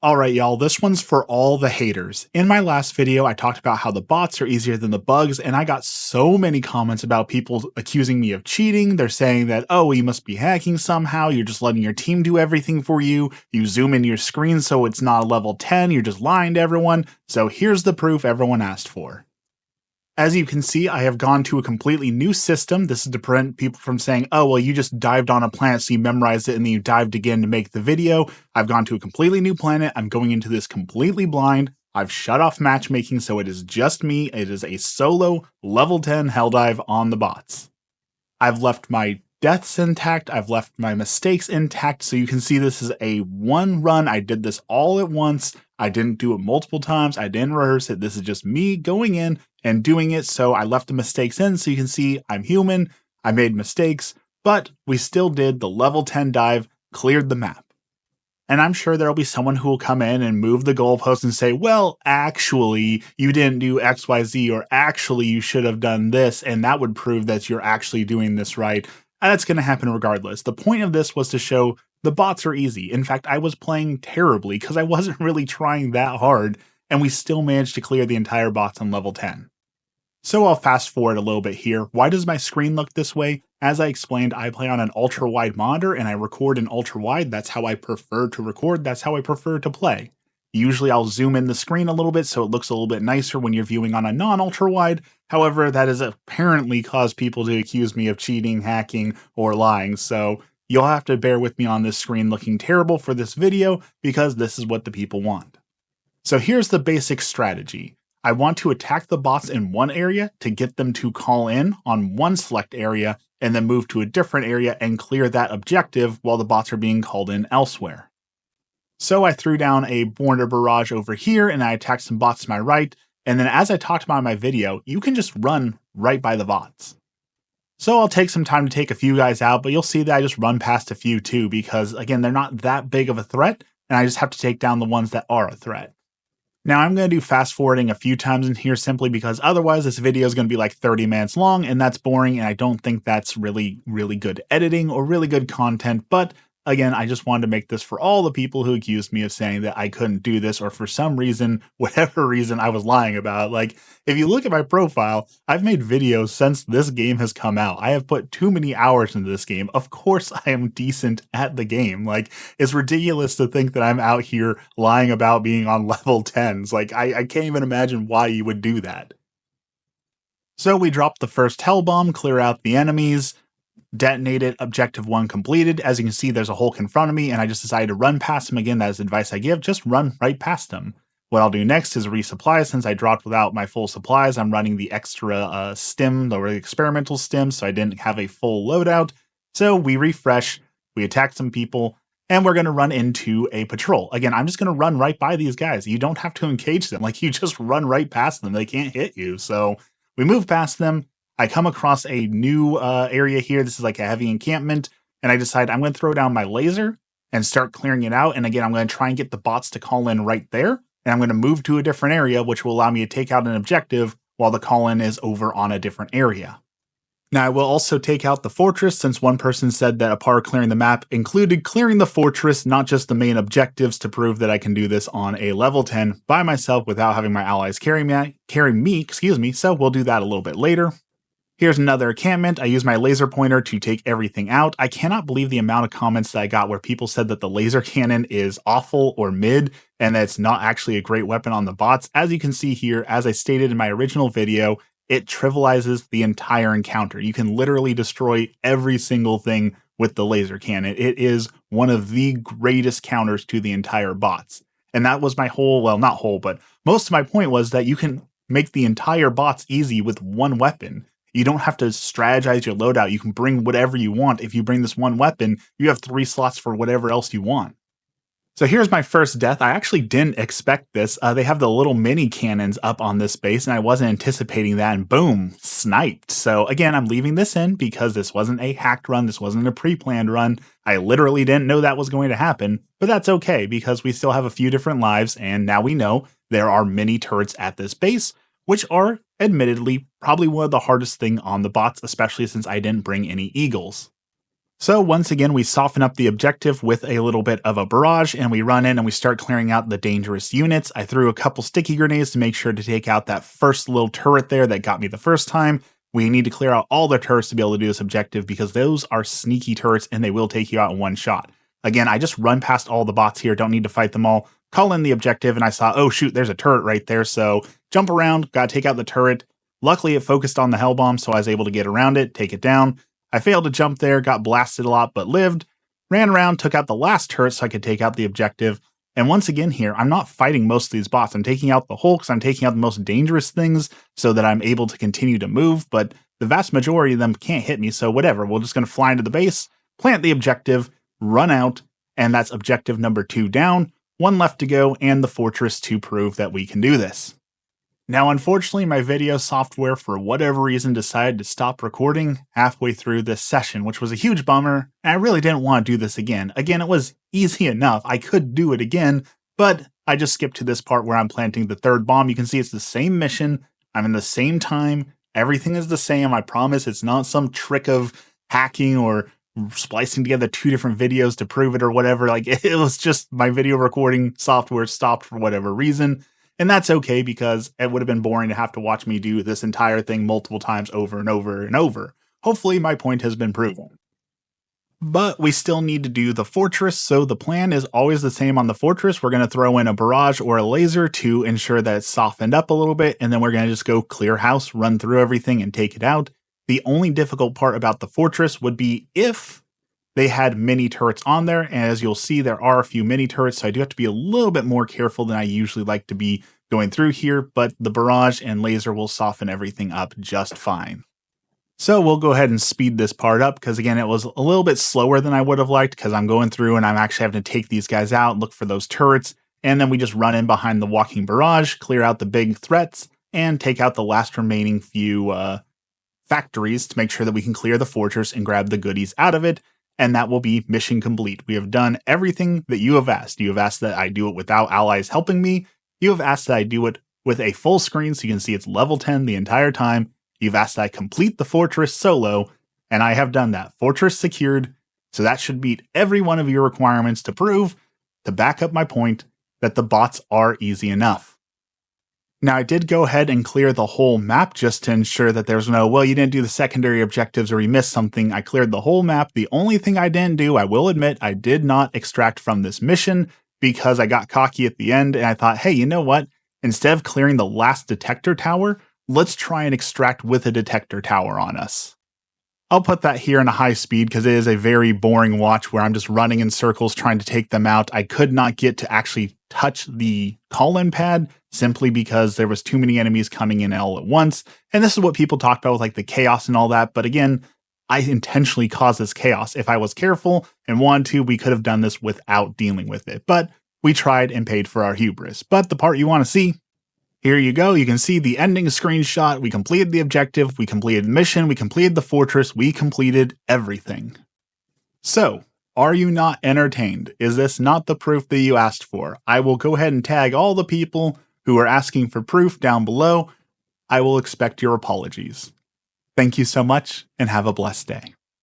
Alright y'all, this one's for all the haters. In my last video, I talked about how the bots are easier than the bugs, and I got so many comments about people accusing me of cheating. They're saying that, oh, you must be hacking somehow, you're just letting your team do everything for you, you zoom in your screen so it's not a level 10, you're just lying to everyone. So here's the proof everyone asked for. As you can see, I have gone to a completely new system. This is to prevent people from saying, oh, well, you just dived on a planet, so you memorized it, and then you dived again to make the video. I've gone to a completely new planet. I'm going into this completely blind. I've shut off matchmaking, so it is just me. It is a solo level 10 Helldive on the bots. I've left my deaths intact. I've left my mistakes intact. So you can see this is a one run. I did this all at once. I didn't do it multiple times. I didn't rehearse it. This is just me going in and doing it. So I left the mistakes in. So you can see I'm human. I made mistakes, but we still did the level 10 dive, cleared the map. And I'm sure there'll be someone who will come in and move the goalpost and say, well, actually, you didn't do XYZ, or actually, you should have done this, and that would prove that you're actually doing this right. And that's going to happen regardless. The point of this was to show the bots are easy. In fact, I was playing terribly because I wasn't really trying that hard, and we still managed to clear the entire bots on level 10. So I'll fast forward a little bit here. Why does my screen look this way? As I explained, I play on an ultra wide monitor and I record in ultra wide. That's how I prefer to record. That's how I prefer to play. Usually I'll zoom in the screen a little bit so it looks a little bit nicer when you're viewing on a non-ultra wide. However, that has apparently caused people to accuse me of cheating, hacking, or lying. So you'll have to bear with me on this screen looking terrible for this video because this is what the people want. So here's the basic strategy. I want to attack the bots in one area to get them to call in on one select area and then move to a different area and clear that objective while the bots are being called in elsewhere. So I threw down a mortar barrage over here and I attacked some bots to my right. And then as I talked about in my video, you can just run right by the bots. So I'll take some time to take a few guys out, but you'll see that I just run past a few too, because again, they're not that big of a threat and I just have to take down the ones that are a threat. Now I'm going to do fast forwarding a few times in here simply because otherwise this video is going to be like 30 minutes long and that's boring and I don't think that's really good editing or really good content. But again, I just wanted to make this for all the people who accused me of saying that I couldn't do this or for some reason, whatever reason I was lying about. Like, if you look at my profile, I've made videos since this game has come out. I have put too many hours into this game. Of course I am decent at the game. Like, it's ridiculous to think that I'm out here lying about being on level 10s. Like, I can't even imagine why you would do that. So we dropped the first hell bomb, clear out the enemies, detonate it, objective 1 completed. As you can see, there's a Hulk in front of me and I just decided to run past him again. That is advice I give, just run right past him. What I'll do next is resupply. Since I dropped without my full supplies, I'm running the extra stim, the experimental stim, so I didn't have a full loadout. So we refresh, we attack some people, and we're going to run into a patrol. Again, I'm just going to run right by these guys. You don't have to engage them. Like, you just run right past them. They can't hit you. So we move past them. I come across a new area here. This is like a heavy encampment. And I decide I'm going to throw down my laser and start clearing it out. And again, I'm going to try and get the bots to call in right there. And I'm going to move to a different area, which will allow me to take out an objective while the call in is over on a different area. Now, I will also take out the fortress, since one person said that a part of clearing the map included clearing the fortress, not just the main objectives, to prove that I can do this on a level 10 by myself without having my allies carry me, so we'll do that a little bit later. Here's another encampment. I use my laser pointer to take everything out. I cannot believe the amount of comments that I got where people said that the laser cannon is awful or mid, and that it's not actually a great weapon on the bots. As you can see here, as I stated in my original video, it trivializes the entire encounter. You can literally destroy every single thing with the laser cannon. It is one of the greatest counters to the entire bots. And that was my whole, well, not whole, but most of my point was that you can make the entire bots easy with one weapon. You don't have to strategize your loadout. You can bring whatever you want. If you bring this one weapon, you have 3 slots for whatever else you want. So here's my first death. I actually didn't expect this. They have the little mini cannons up on this base, and I wasn't anticipating that, and boom, sniped. So again, I'm leaving this in because this wasn't a hacked run. This wasn't a pre-planned run. I literally didn't know that was going to happen, but that's okay because we still have a few different lives, and now we know there are mini turrets at this base, which are admittedly probably one of the hardest thing on the bots, especially since I didn't bring any eagles. So once again, we soften up the objective with a little bit of a barrage, and we run in and we start clearing out the dangerous units. I threw a couple sticky grenades to make sure to take out that first little turret there that got me the first time. We need to clear out all the turrets to be able to do this objective because those are sneaky turrets and they will take you out in one shot. Again, I just run past all the bots here, don't need to fight them all. Call in the objective and I saw, oh shoot, there's a turret right there. So jump around, gotta take out the turret. Luckily it focused on the hell bomb, so I was able to get around it, take it down. I failed to jump there, got blasted a lot, but lived. Ran around, took out the last turret so I could take out the objective. And once again here, I'm not fighting most of these bots. I'm taking out the hulks, I'm taking out the most dangerous things so that I'm able to continue to move, but the vast majority of them can't hit me, so whatever. We're just going to fly into the base, plant the objective, run out, and that's objective number 2 down, 1 left to go, and the fortress to prove that we can do this. Now, unfortunately, my video software, for whatever reason, decided to stop recording halfway through this session, which was a huge bummer, and I really didn't want to do this again. Again, it was easy enough. I could do it again, but I just skipped to this part where I'm planting the 3rd bomb. You can see it's the same mission. I'm in the same time. Everything is the same. I promise it's not some trick of hacking or splicing together 2 different videos to prove it or whatever. Like, it was just my video recording software stopped for whatever reason. And that's okay because it would have been boring to have to watch me do this entire thing multiple times over and over and over. Hopefully my point has been proven. But we still need to do the fortress, so the plan is always the same on the fortress. We're going to throw in a barrage or a laser to ensure that it's softened up a little bit, and then we're going to just go clear house, run through everything, and take it out. The only difficult part about the fortress would be if they had mini turrets on there, and as you'll see, there are a few mini turrets, so I do have to be a little bit more careful than I usually like to be going through here, but the barrage and laser will soften everything up just fine. So we'll go ahead and speed this part up because again, it was a little bit slower than I would have liked because I'm going through and I'm actually having to take these guys out, look for those turrets, and then we just run in behind the walking barrage, clear out the big threats, and take out the last remaining few factories to make sure that we can clear the fortress and grab the goodies out of it, and that will be mission complete. We have done everything that you have asked. You have asked that I do it without allies helping me. You have asked that I do it with a full screen so you can see it's level 10 the entire time. You've asked that I complete the fortress solo, and I have done that. Fortress secured, so that should meet every one of your requirements to prove, to back up my point, that the bots are easy enough. Now, I did go ahead and clear the whole map just to ensure that there's no, well, you didn't do the secondary objectives or you missed something. I cleared the whole map. The only thing I didn't do, I will admit, I did not extract from this mission because I got cocky at the end and I thought, hey, you know what? Instead of clearing the last detector tower, let's try and extract with a detector tower on us. I'll put that here in a high speed because it is a very boring watch where I'm just running in circles trying to take them out. I could not get to actually touch the call-in pad simply because there was too many enemies coming in all at once. And this is what people talk about with like the chaos and all that. But again, I intentionally caused this chaos. If I was careful and wanted to, we could have done this without dealing with it. But we tried and paid for our hubris. But the part you want to see, here you go. You can see the ending screenshot. We completed the objective. We completed the mission. We completed the fortress. We completed everything. So, are you not entertained? Is this not the proof that you asked for? I will go ahead and tag all the people who are asking for proof down below. I will expect your apologies. Thank you so much and have a blessed day.